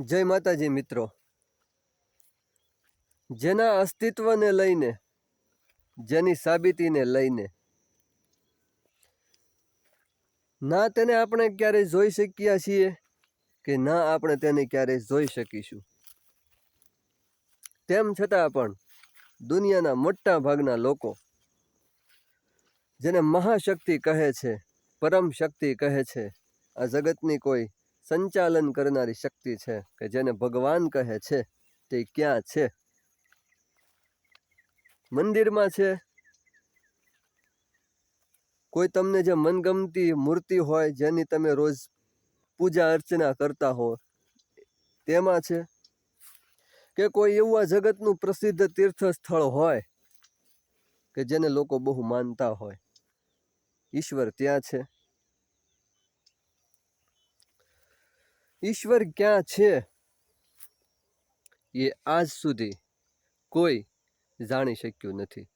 જય માતાજી મિત્રો, જેના અસ્તિત્વને લઈને, જેની સાબિતીને લઈને ના તેને આપણે ક્યારેય જોઈ શક્યા છીએ કે ના આપણે તેને ક્યારેય જોઈ શકીશું, તેમ છતાં પણ દુનિયાના મોટા ભાગના લોકો જેને મહાશક્તિ કહે છે, પરમ શક્તિ કહે છે, આ જગતની કોઈ સંચાલન કરનારી શક્તિ છે કે જેને ભગવાન કહે છે, તે ક્યાં છે? મંદિરમાં છે? કોઈ તમને જે મનગમતી મૂર્તિ હોય જેની તમે રોજ પૂજા અર્ચના કરતા હો તેમાં છે? કે કોઈ એવું આ જગતનું પ્રસિદ્ધ તીર્થ સ્થળ હોય કે જેને લોકો બહુ માનતા હોય, ઈશ્વર ત્યાં છે? ઈશ્વર ક્યાં છે એ આજ સુધી કોઈ જાણી શક્યું નથી.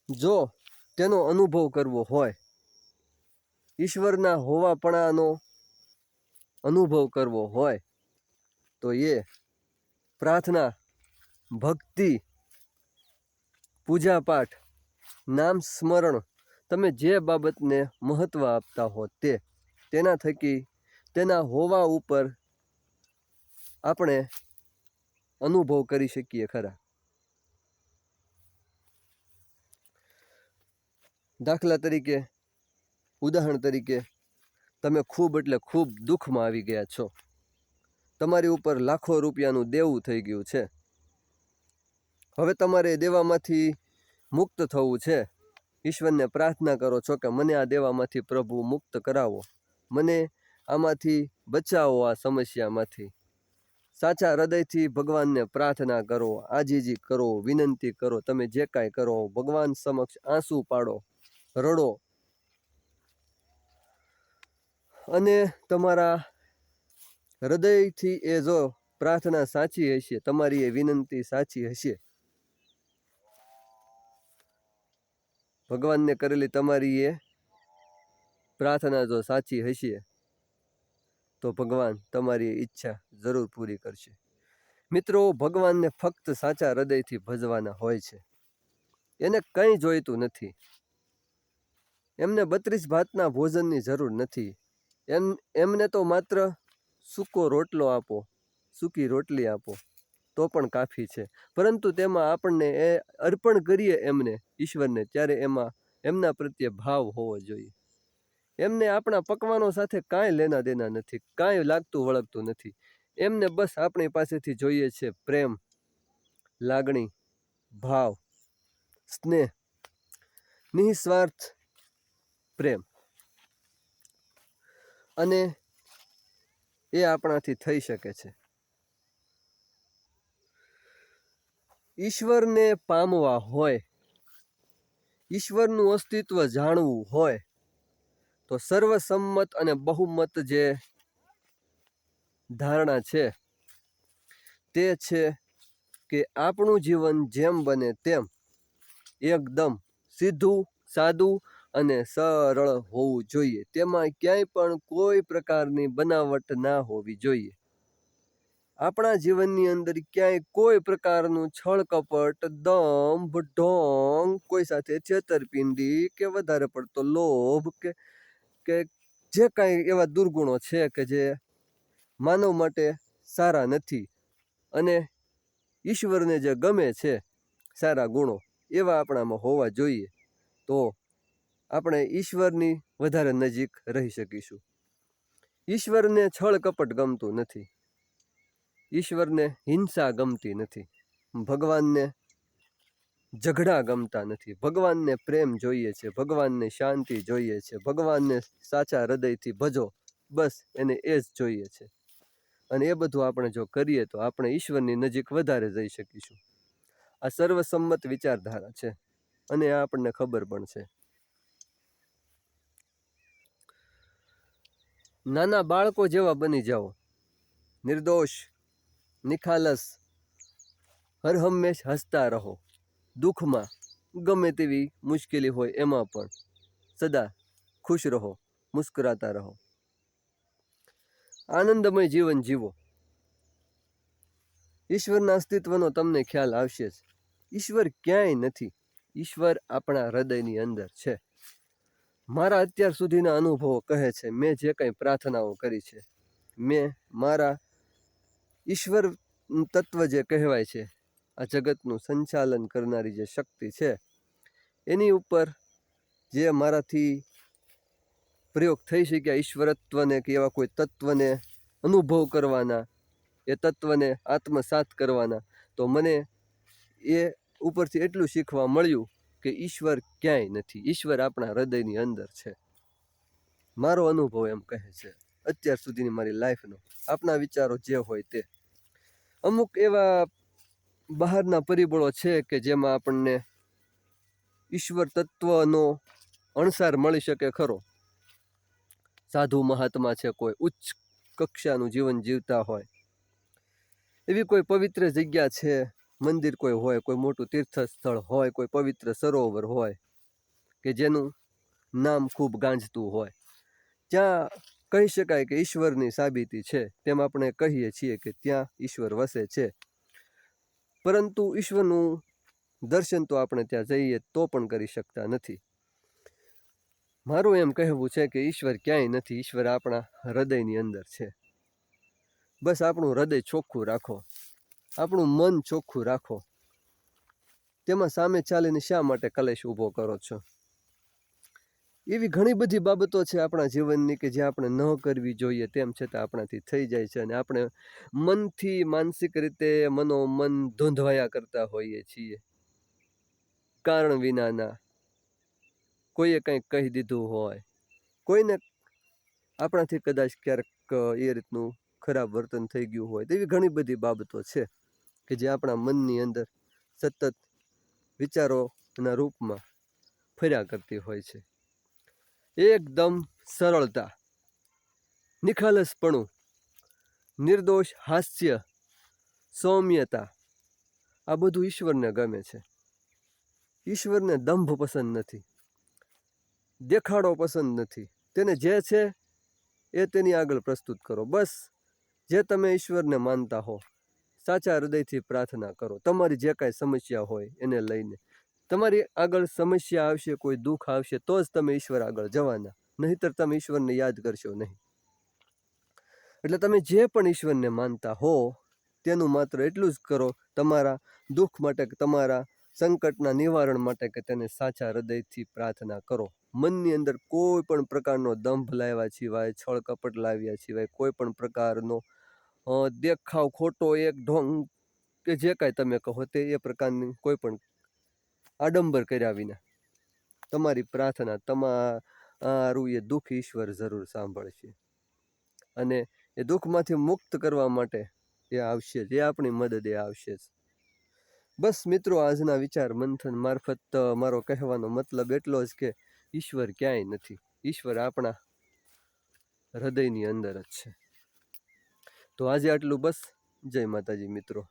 જો તેનો અનુભવ કરવો હોય, ઈશ્વરના હોવાપણાનો અનુભવ કરવો હોય તો એ પ્રાર્થના, ભક્તિ, પૂજાપાઠ, નામ સ્મરણ, તમે જે બાબતને મહત્વ આપતા હો તેના થકી તેના હોવા ઉપર આપણે અનુભવ કરી શકીએ ખરા. દાખલા તરીકે, ઉદાહરણ તરીકે, તમે ખૂબ એટલે ખૂબ દુઃખમાં આવી ગયા છો, તમારી ઉપર લાખો રૂપિયાનું દેવું થઈ ગયું છે, હવે તમારે દેવામાંથી મુક્ત થવું છે. ઈશ્વરને પ્રાર્થના કરો છો કે મને આ દેવામાંથી પ્રભુ મુક્ત કરાવો, મને આમાંથી બચાવો, આ સમસ્યામાંથી. સાચા હૃદયથી ભગવાનને પ્રાર્થના કરો, આજીજી કરો, વિનંતી કરો, તમે જે કાંઈ કરો, ભગવાન સમક્ષ આંસુ પાડો, રડો, અને તમારા હૃદયથી એ જો પ્રાર્થના સાચી હશે, તમારી એ વિનંતી સાચી હશે, ભગવાનને કરેલી તમારી એ પ્રાર્થના જો સાચી હશે તો ભગવાન તમારી ઈચ્છા જરૂર પૂરી કરશે. મિત્રો, ભગવાનને ફક્ત સાચા હૃદયથી ભજવાના હોય છે. એને કંઈ જોઈતું નથી. એમને 32 ભાતના ભોજનની જરૂર નથી. એમને તો માત્ર સૂકો રોટલો આપો, સૂકી રોટલી આપો તો પણ કાફી છે. પરંતુ તેમાં આપણને એ અર્પણ કરીએ એમને, ઈશ્વરને, ત્યારે એમાં એમના પ્રત્યે ભાવ હોવો જોઈએ. એમને આપણા પકવાનો સાથે કાંઈ લેના દેના નથી, કાંઈ લાગતું વળગતું નથી. એમને બસ આપણી પાસેથી જોઈએ છે પ્રેમ, લાગણી, ભાવ, સ્નેહ, નિસ્વાર્થ પ્રેમ, અને એ આપણાથી થઈ શકે છે. ઈશ્વરને પામવા હોય, ઈશ્વરનું અસ્તિત્વ જાણવું હોય તો સર્વસંમત અને બહુમત જે ધારણા છે તે છે કે આપણું જીવન જેમ બને તેમ એકદમ સીધું, સાદું અને સરળ હોવું જોઈએ. તેમાં ક્યાંય પણ કોઈ પ્રકારની બનાવટ ના હોવી જોઈએ. આપણા જીવનની અંદર ક્યાંય કોઈ પ્રકારનું છળ કપટ, દંભ, ઢોંગ, કોઈ સાથે છેતરપિંડી કે વધારે પડતો લોભ કે જે કાંઈ એવા દુર્ગુણો છે કે જે માનવ માટે સારા નથી, અને ઈશ્વરને જે ગમે છે સારા ગુણો, એવા આપણામાં હોવા જોઈએ, તો આપણે ઈશ્વરની વધારે નજીક રહી શકીશું. ઈશ્વરને છળ કપટ ગમતું નથી, ઈશ્વરને હિંસા ગમતી નથી, ભગવાનને ઝઘડા ગમતા નથી, ભગવાનને પ્રેમ જોઈએ છે, ભગવાનને શાંતિ જોઈએ છે, ભગવાનને સાચા હૃદયથી ભજો, બસ એને એ જ જોઈએ છે. અને એ બધું આપણે જો કરીએ તો આપણે ઈશ્વરની નજીક વધારે જઈ શકીશું. આ સર્વસંમત વિચારધારા છે, અને આ આપણને ખબર પણ છે. નાના બાળકો જેવા બની જાઓ, નિર્દોષ, નિખાલસ, હરહંમેશ હસતા રહો. દુઃખમાં ગમે તેવી મુશ્કેલી હોય એમાં પણ સદા ખુશ રહો, મુસ્કરાતા રહો. આનંદમય જીવન જીવો. ઈશ્વરના અસ્તિત્વનો તમને ખ્યાલ આવશે જ. ઈશ્વર ક્યાંય નથી, ઈશ્વર આપણા હૃદયની અંદર છે. મારા અત્યાર સુધીના અનુભવો કહે છે, મેં જે કંઈ પ્રાર્થનાઓ કરી છે, મેં મારા ઈશ્વર તત્વ જે કહેવાય છે, આ જગતનું સંચાલન કરનારી જે શક્તિ છે, એની ઉપર જે મારાથી પ્રયોગ થઈ શક્યા ઈશ્વરત્વને કે એવા કોઈ તત્વને અનુભવ કરવાના, એ તત્વને આત્મસાત કરવાના, તો મને એ ઉપરથી એટલું શીખવા મળ્યું કે ઈશ્વર ક્યાંય નથી, ઈશ્વર આપણા હૃદયની અંદર છે. મારો અનુભવ એમ કહે છે, અત્યાર સુધીની મારી લાઈફનો. આપણા વિચારો જે હોય તે. અમુક એવા બહારના પરિબળો છે કે જેમાં આપણને ઈશ્વર તત્વનો અણસાર મળી શકે ખરો. સાધુ મહાત્મા છે, કોઈ ઉચ્ચ કક્ષાનું જીવન જીવતા હોય, એવી કોઈ પવિત્ર જગ્યા છે, મંદિર કોઈ હોય, કોઈ મોટું તીર્થ સ્થળ હોય, કોઈ પવિત્ર સરોવર હોય કે જેનું નામ ખૂબ ગાંજતું હોય, ત્યાં કહી શકાય કે ઈશ્વરની સાબિતી છે. તેમ આપણે કહીએ છીએ કે ત્યાં ઈશ્વર વસે છે. પરંતુ ઈશ્વરનું દર્શન તો આપણે ત્યાં જઈએ તો પણ કરી શકતા નથી. મારું એમ કહેવું છે કે ઈશ્વર ક્યાંય નથી, ઈશ્વર આપણા હૃદયની અંદર છે. બસ આપણું હૃદય ચોખ્ખું રાખો, આપણું મન ચોખ્ખું રાખો. તેમાં સામે ચાલીને શા માટે કલેશ ઊભો કરો છો? એવી ઘણી બધી બાબતો છે આપણા જીવનની કે જે આપણે ન કરવી જોઈએ, તેમ છતાં આપણાથી થઈ જાય છે, અને આપણે મનથી માનસિક રીતે મનોમન ધૂંધવાયા કરતા હોઈએ છીએ, કારણ વિનાના. કોઈએ કંઈક કહી દીધું હોય, કોઈને આપણાથી કદાચ ક્યારેક એ રીતનું ખરાબ વર્તન થઈ ગયું હોય, તેવી ઘણી બધી બાબતો છે કે જે આપણા મનની અંદર સતત વિચારોના રૂપમાં ફર્યા કરતી હોય છે. એકદમ સરળતા, નિખાલસપણું, નિર્દોષ હાસ્ય, સૌમ્યતા, આ બધું ઈશ્વરને ગમે છે. ઈશ્વરને દંભ પસંદ નથી, દેખાડો પસંદ નથી. તેને જે છે એ તેની આગળ પ્રસ્તુત કરો. બસ જે તમે ઈશ્વરને માનતા હો, સાચા હૃદયથી પ્રાર્થના કરો. તમારી જે કાંઈ સમસ્યા હોય એને લઈને, તમારી આગળ સમસ્યા આવશે, કોઈ દુઃખ આવશે તો જ તમે ઈશ્વર આગળ જવાના, નહીંતર તમે ઈશ્વરને યાદ કરશો નહીં. એટલે તમે જે પણ ઈશ્વરને માનતા હો તેનું માત્ર એટલું જ કરો, તમારા દુઃખ માટે, તમારા સંકટના નિવારણ માટે, કે તેને સાચા હૃદયથી પ્રાર્થના કરો. મનની અંદર કોઈ પણ પ્રકારનો દંભ લાવ્યા સિવાય, છળ કપટ લાવ્યા સિવાય, કોઈ પણ પ્રકારનો દેખાવ ખોટો, એક ઢોંગ કે જે કાંઈ તમે કહો તે, એ પ્રકારની કોઈ પણ આડંબર કર્યા વિના તમારી પ્રાર્થના, તમારું એ દુઃખ ઈશ્વર જરૂર સાંભળશે, અને એ દુઃખમાંથી મુક્ત કરવા માટે એ આવશે જ, એ આપણી મદદે આવશે જ. બસ મિત્રો, આજના વિચાર મંથન મારફત મારો કહેવાનો મતલબ એટલો જ કે ઈશ્વર ક્યાંય નથી, ઈશ્વર આપણા હૃદયની અંદર જ છે. તો આજે આટલું બસ. જય માતાજી મિત્રો.